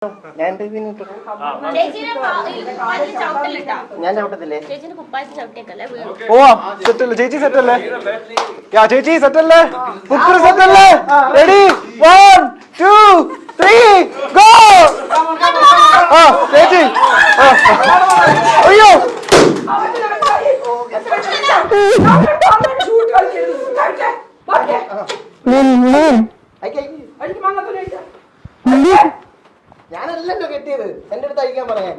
ഞാൻ ചവിട്ടത്തില്ലേ? പോവാം. സെറ്റല്ലേ ചേച്ചി? സെറ്റല്ലേ ചേച്ചി? സെറ്റല്ലേ? പുക്രു സെറ്റല്ലേ? Ready 1 2 3 go! ആ ചേച്ചി അയ്യോ ഞാനല്ലല്ലോ കെട്ടിയത്. എന്റെ അടുത്ത് അയക്കാൻ പറയാം.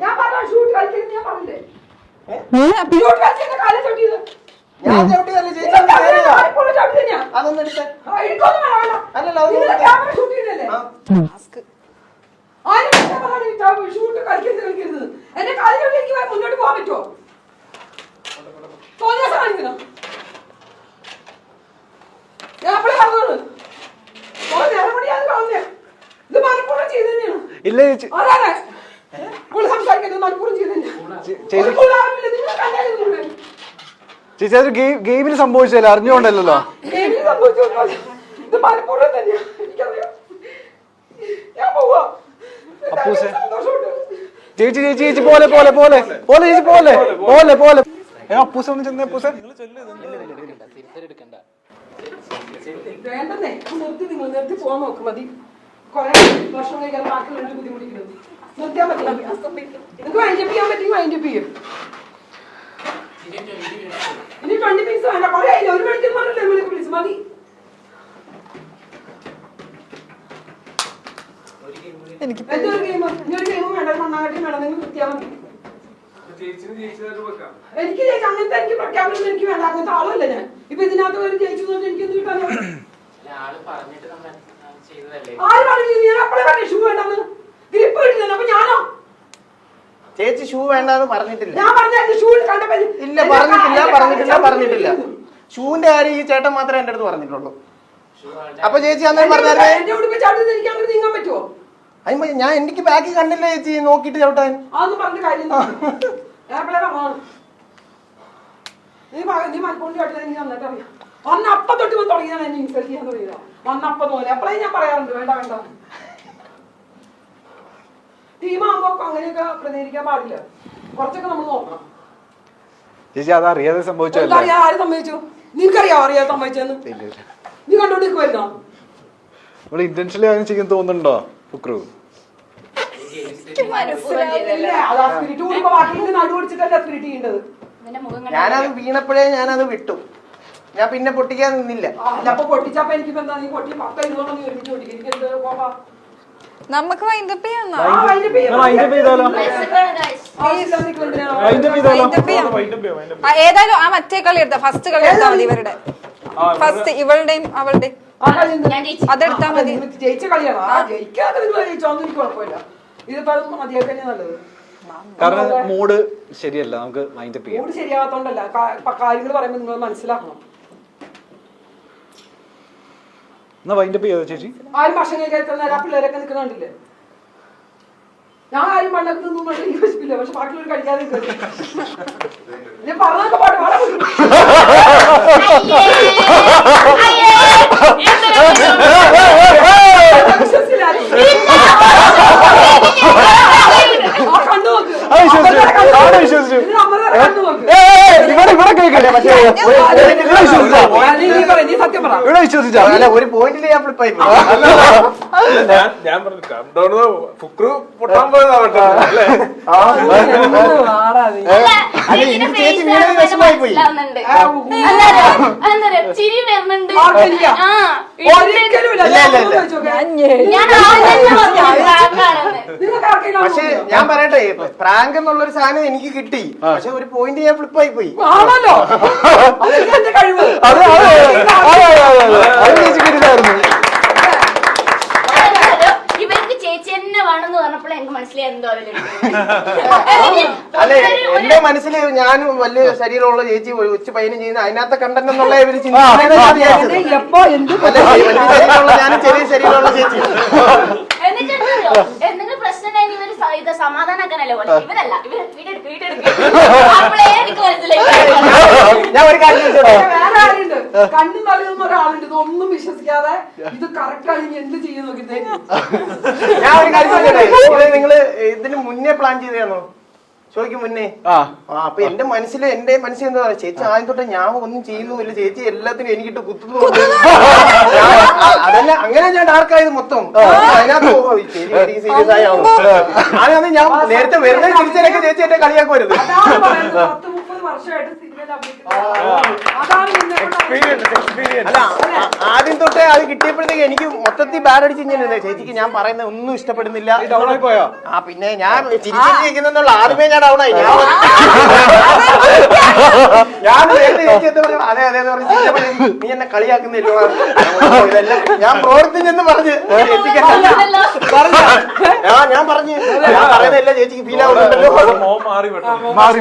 ഞാൻ ചവിട്ടിയതല്ലേ ചേച്ചി? അതൊന്നും എടുത്ത് അല്ലല്ലോ എന്റെ കാലിലേക്ക് മുന്നോട്ട് പോകാൻ പറ്റുമോ? തോന്നിയാസം കാണിക്കണം. ഞാൻ അപ്പളേ പറഞ്ഞത് ഇത് മനഃപൂർവ്വം ചെയ്ത് തന്നെയാണ്. ഇല്ല ചേച്ചി സംസാരിക്കുന്നത് മനഃപൂർവ്വം ചെയ്ത് ചേച്ചി അതൊരു ഗെയിമിന് സംഭവിച്ചല്ലേ, അറിഞ്ഞുകൊണ്ടല്ലോ. ഇത് മനഃപൂർവ്വം തന്നെയാണ്. എനിക്കറിയാം. ഞാൻ പോവാ. ചേച്ചി ചേച്ചി ചേച്ചി പോലെ പോലെ പോലെ പോലെ ചേച്ചി പോലെ പോലെ പോലെ അപ്പൂസ ഒന്ന് ചെന്നേ. അപ്പൂസ വേണ്ടെന്നേ, നിർത്തി. നിങ്ങൾ നിർത്തി പോകാൻ നോക്കും. മതി. കുറെ വർഷം കഴിക്കാൻ ബാക്കിയുള്ള ബുദ്ധിമുട്ടിക്കുന്നത് നിർത്തിയാൽ മതി. നിങ്ങൾക്ക് വൈൻഡപ്പ് ചെയ്യാൻ പറ്റുമെങ്കിൽ വൈൻഡപ്പ് ചെയ്യും. ഇനി 20 പീസ് വേണ്ട. കുറെ ആയില്ല. 1 മണിക്കൂർ പറഞ്ഞില്ലേ പ്ലീസ് മതി. എനിക്ക് എന്തൊരു ഗെയിം? ഇനി ഒരു ഗെയിമും വേണ്ട. മണ്ണാകട്ടിയും വേണം. നിങ്ങൾ നിർത്തിയാൽ മതി. എനിക്ക് ജയിച്ചു അങ്ങനത്തെ എനിക്ക് പ്രഖ്യാപനം എനിക്ക് വേണ്ട. അങ്ങനത്തെ ആളല്ല ഞാൻ. ഇപ്പൊ ഇതിനകത്ത് വരെ ജയിച്ചു എനിക്ക് എന്ത് കിട്ടാൻ? ആര് പറഞ്ഞു? ഞാൻ അപ്പഴേ പറഞ്ഞു ഷൂ വേണ്ടെന്ന്. ഗ്രിപ്പ് കിട്ടുന്നത്. അപ്പൊ ഞാനോ? ചേച്ചി ഷൂ വേണ്ടെന്ന് പറഞ്ഞിട്ടില്ല. ഞാൻ പറഞ്ഞു ഷൂ കണ്ടപ്പോ ഇല്ല പറഞ്ഞിട്ടില്ല. ഷൂവിന്റെ കാര്യം ഈ ചേട്ടൻ മാത്രമേ എന്റെ അടുത്ത് പറഞ്ഞിട്ടുള്ളൂ. അപ്പൊ ചേച്ചി അന്നേരം പറഞ്ഞാൽ എന്റെ ഉടുപ്പ് ചവിട്ടി എനിക്ക് അങ്ങനെ നീങ്ങാൻ പറ്റുമോ? ഞാൻ എനിക്ക് ബാക്കി കണ്ടില്ല ചേച്ചി, നോക്കിട്ട് ചവിട്ടാൻ. അതൊന്നും പറഞ്ഞ കാര്യം നീ മലപ്പുറം ചവിട്ടില്ല. എനിക്ക് നന്നായിട്ട് അറിയാം. അന്നപ്പം തൊട്ട് തുടങ്ങിയാണ് എന്നെ ഇൻസൾട്ട് ചെയ്യാൻ തുടങ്ങിയത്. അന്നപ്പം പോലെ അപ്പളേ ഞാൻ പറയാറുണ്ട് വേണ്ട വേണ്ട. ടീമാകുമ്പോ അങ്ങനെയൊക്കെ പ്രതികരിക്കാൻ പാടില്ല. കുറച്ചൊക്കെ നമ്മൾ നോക്കണം. ചേച്ചി അത് അറിയാതെ സംഭവിച്ചല്ലോ. ആര് സംഭവിച്ചു? നിനക്കറിയാവോ അറിയാതെ സംഭവിച്ചെന്ന്? നീ കണ്ടോണ്ടിരിക്കുവായിരുന്നോ? ഇവിടെ ഇന്റൻഷനലി അങ്ങനെ ചെയ്യാൻ തോന്നുന്നുണ്ടോ പുക്രു? ഞാനത് വീണപ്പോഴേ ഞാനത് വിട്ടു. ഞാൻ പിന്നെ പൊട്ടിക്കാൻ നിന്നില്ല. പൊട്ടിച്ചപ്പോ എനിക്ക് എന്താ നീ പൊട്ടി 10 ഇരുന്നോണ്ട് ഒരുമിച്ച് പൊട്ടിക്കും. എനിക്ക് എന്ത് കോപ്പാ? നമുക്ക് വൈൻഡപ്പ് ചെയ്യാം. ഏതായാലും ആ മറ്റേ കളി എടുത്താ ഫസ്റ്റ് കളി എടുത്താ മതി. ഇവരുടെ ഫസ്റ്റ് ഇവളുടെയും അവളുടെയും അതെടുത്താ മതി. ജയിച്ച കളിയാണ്. ജയിക്കാതെ ജയിച്ചോന്നും എനിക്ക് കുഴപ്പമില്ല. ഇതിപ്പോ മതിയാക്കാൻ നല്ലത്. കാരണം മൂഡ് ശരിയല്ല. നമുക്ക് വൈൻഡപ്പ് ചെയ്യാം. മൂഡ് ശരിയാവാത്തോണ്ടല്ല, കാര്യങ്ങൾ പറയുമ്പോ നിങ്ങൾ മനസ്സിലാക്കണം. എന്നാ വൈൻഡപ്പ് ചെയ്യാതെ ചേച്ചി. ആരും ഭക്ഷണം കഴിക്കാൻ നേരം പിള്ളേരൊക്കെ നിൽക്കുന്നുണ്ടില്ലേ? ഞാൻ ആരും പണ്ടൊക്കെ നിന്നും എനിക്ക് വിശപ്പില്ല. പക്ഷെ ബാക്കിയുള്ളവർ കഴിക്കാതെ ഞാൻ പറഞ്ഞൊക്കെ പാട്ട് പാടാൻ ഒരു പോയിന്റിൽ ഞാൻ ഫ്ലിപ്പായി. ഞാൻ പറഞ്ഞു ഫുക്രു പൊട്ടാൻ പോയതാവട്ടെ. ചേച്ചി വീട് വിഷമായി പോയി. പക്ഷെ ഞാൻ പറയട്ടെ, പ്രാങ്ക് എന്നുള്ളൊരു സാധനം എനിക്ക് കിട്ടി. പക്ഷെ ഒരു പോയിന്റ് ഞാൻ ഫ്ലിപ്പായി പോയി. ആണല്ലോ കഴിവ്. ഇവർക്ക് ചേച്ചി തന്നെ വേണമെന്ന് പറഞ്ഞപ്പോൾ എനിക്ക് മനസ്സിലായി. അല്ലെ എന്റെ മനസ്സിൽ ഞാനും വലിയ ശരീരമുള്ള ചേച്ചി ഉച്ച പയ്യനും ചെയ്യുന്ന അതിനകത്തെ കണ്ടന്റ് എന്നുള്ള ഇവര് ഞാനും ചെറിയ ശരീരമുള്ള ചേച്ചി. എന്തെങ്കിലും പ്രശ്നം ഉണ്ടായി ഇവര് ഇത് സമാധാനാക്കാനല്ലേ പോലെ ഇവരല്ല ഇവര് വീടെടുക്ക് അപ്പോഴേ എനിക്ക് മനസ്സിലായി. ഞാൻ ഒരു കാര്യം ചോദിച്ചോട്ടെ? വേറെ ആരുണ്ട് കണ്ണും തലയൊന്നും ഒരാളുണ്ട് ഇതൊന്നും വിശ്വസിക്കാതെ ഇത് കറക്റ്റ് ആയി എന്ത് ചെയ്യും നോക്കി. ഞാൻ ഒരു കാര്യം ചോദിച്ചോട്ടെ? ഇത് നിങ്ങള് ഇതിന് മുന്നേ പ്ലാൻ ചെയ്തതാണോ? ചോദിക്കും മുന്നേ. അപ്പൊ എന്റെ മനസ്സിൽ എന്താ പറയാ, ചേച്ചി ആദ്യം തൊട്ട് ഞാൻ ഒന്നും ചെയ്യുന്നുമില്ല, ചേച്ചി എല്ലാത്തിനും എനിക്കിട്ട് കുത്തുന്നു. അതല്ല, അങ്ങനെ ഞാൻ ഡാർക്കായത് മൊത്തം. അതിനകത്ത് സീരിയസ് ആയി ആവും. ഞാനത് ഞാൻ നേരത്തെ വരുന്ന തിരിച്ചൊക്കെ ചേച്ചി എന്നെ കളിയാക്കുവരുത്. അതാണ് പറയുന്നത് 10-30 വർഷമായിട്ട് സിനിമയിൽ അഭിനയിക്കുന്നത്. അതാണ് അല്ല, ആദ്യം തൊട്ടേ അത് കിട്ടിയപ്പോഴത്തേക്ക് എനിക്ക് മൊത്തത്തിൽ ബാഡ് അടിച്ച് കഴിഞ്ഞാൽ ചേച്ചിക്ക് ഞാൻ പറയുന്നത് ഒന്നും ഇഷ്ടപ്പെടുന്നില്ല. പോയോ? പിന്നെ ഞാൻ ചിരിച്ചിരിക്കുന്നുള്ള ആദ്യമേ ഞാൻ ഡൗൺ ആയി. ഞാൻ നേരത്തെ ചേച്ചി എന്താ പറഞ്ഞു, അതെ അതെ എന്ന് പറഞ്ഞു, നീ എന്നെ കളിയാക്കുന്നില്ലോ, ഇതെല്ലാം ഞാൻ പ്രവർത്തിച്ചെന്ന് പറഞ്ഞ് ചേച്ചിക്ക് ഞാൻ പറയുന്നതല്ല ചേച്ചിക്ക് ഫീൽ ആവുന്നുണ്ടല്ലോ. മോൻ മാറി പെട്ടെന്ന്. മാറി